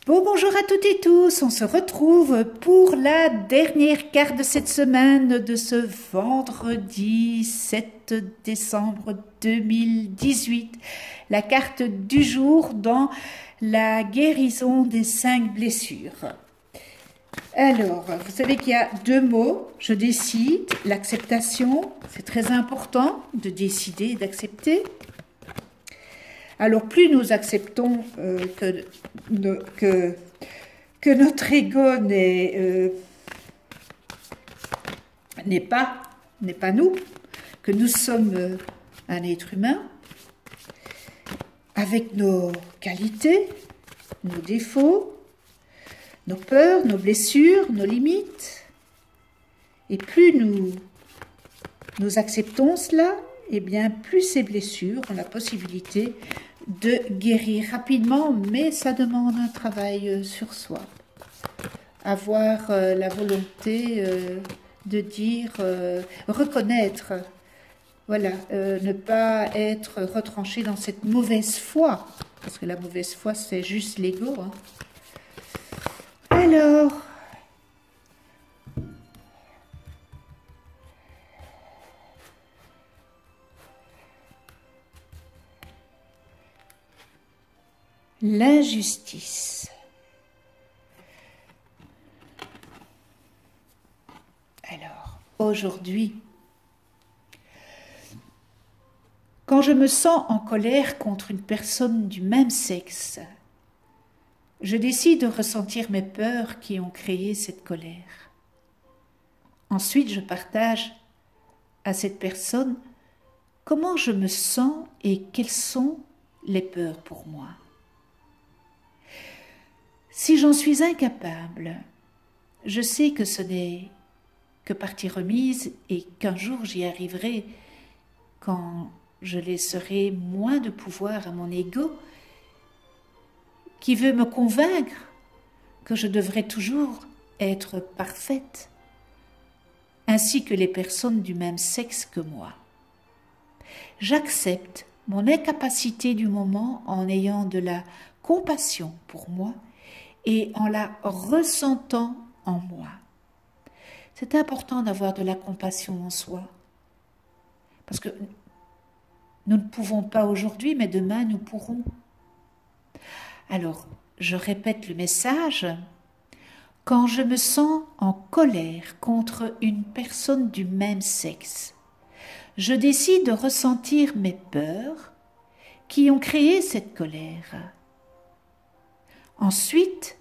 Bonjour à toutes et tous, on se retrouve pour la dernière carte de cette semaine de ce vendredi 7 décembre 2018. La carte du jour dans la guérison des 5 blessures. Alors, vous savez qu'il y a deux mots, je décide, l'acceptation, c'est très important de décider et d'accepter. Alors, plus nous acceptons que notre ego n'est pas nous, que nous sommes un être humain, avec nos qualités, nos défauts, nos peurs, nos blessures, nos limites. Et plus nous acceptons cela, et bien plus ces blessures ont la possibilité de guérir rapidement, mais ça demande un travail sur soi. Avoir la volonté de dire, reconnaître, voilà, ne pas être retranché dans cette mauvaise foi, parce que la mauvaise foi c'est juste l'ego. Hein. Alors, l'injustice. Alors, aujourd'hui, quand je me sens en colère contre une personne du même sexe, je décide de ressentir mes peurs qui ont créé cette colère. Ensuite, je partage à cette personne comment je me sens et quelles sont les peurs pour moi. Si j'en suis incapable, je sais que ce n'est que partie remise et qu'un jour j'y arriverai quand je laisserai moins de pouvoir à mon ego qui veut me convaincre que je devrais toujours être parfaite, ainsi que les personnes du même sexe que moi. J'accepte mon incapacité du moment en ayant de la compassion pour moi et en la ressentant en moi. C'est important d'avoir de la compassion en soi, parce que nous ne pouvons pas aujourd'hui, mais demain nous pourrons. Alors, je répète le message. Quand je me sens en colère contre une personne du même sexe, je décide de ressentir mes peurs qui ont créé cette colère. Ensuite,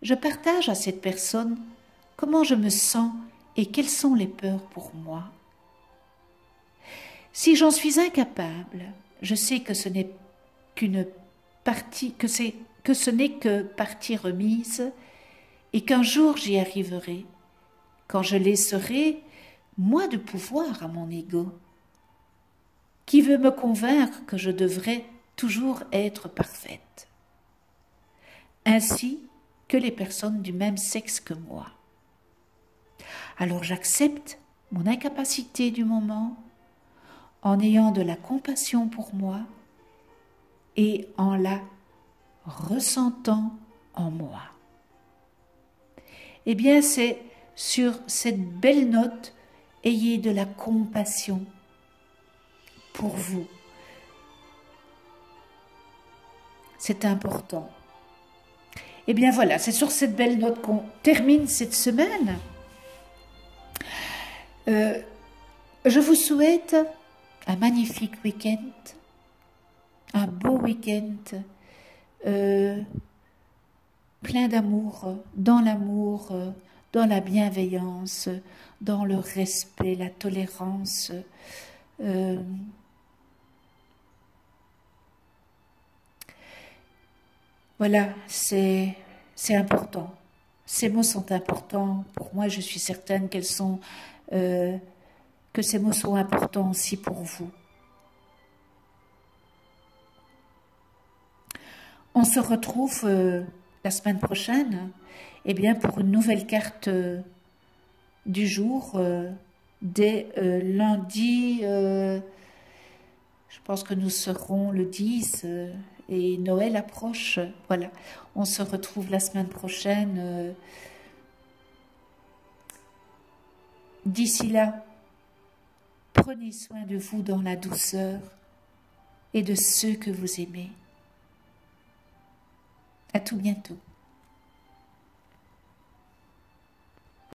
je partage à cette personne comment je me sens et quelles sont les peurs pour moi. Si j'en suis incapable, je sais que ce n'est qu'une partie, que ce n'est que partie remise et qu'un jour j'y arriverai, quand je laisserai moi de pouvoir à mon ego, qui veut me convaincre que je devrais toujours être parfaite, ainsi que les personnes du même sexe que moi. Alors j'accepte mon incapacité du moment en ayant de la compassion pour moi et en la ressentant en moi. Eh bien, c'est sur cette belle note, ayez de la compassion pour vous. C'est important. Eh bien voilà, c'est sur cette belle note qu'on termine cette semaine. Je vous souhaite un magnifique week-end, un beau week-end, plein d'amour, dans la bienveillance, dans le respect, la tolérance. Voilà, c'est important. Ces mots sont importants. Pour moi, je suis certaine que ces mots sont importants aussi pour vous. On se retrouve la semaine prochaine, eh bien, pour une nouvelle carte du jour, dès lundi. Je pense que nous serons le 10 et Noël approche. Voilà, on se retrouve la semaine prochaine. D'ici là, prenez soin de vous dans la douceur et de ceux que vous aimez. À tout bientôt.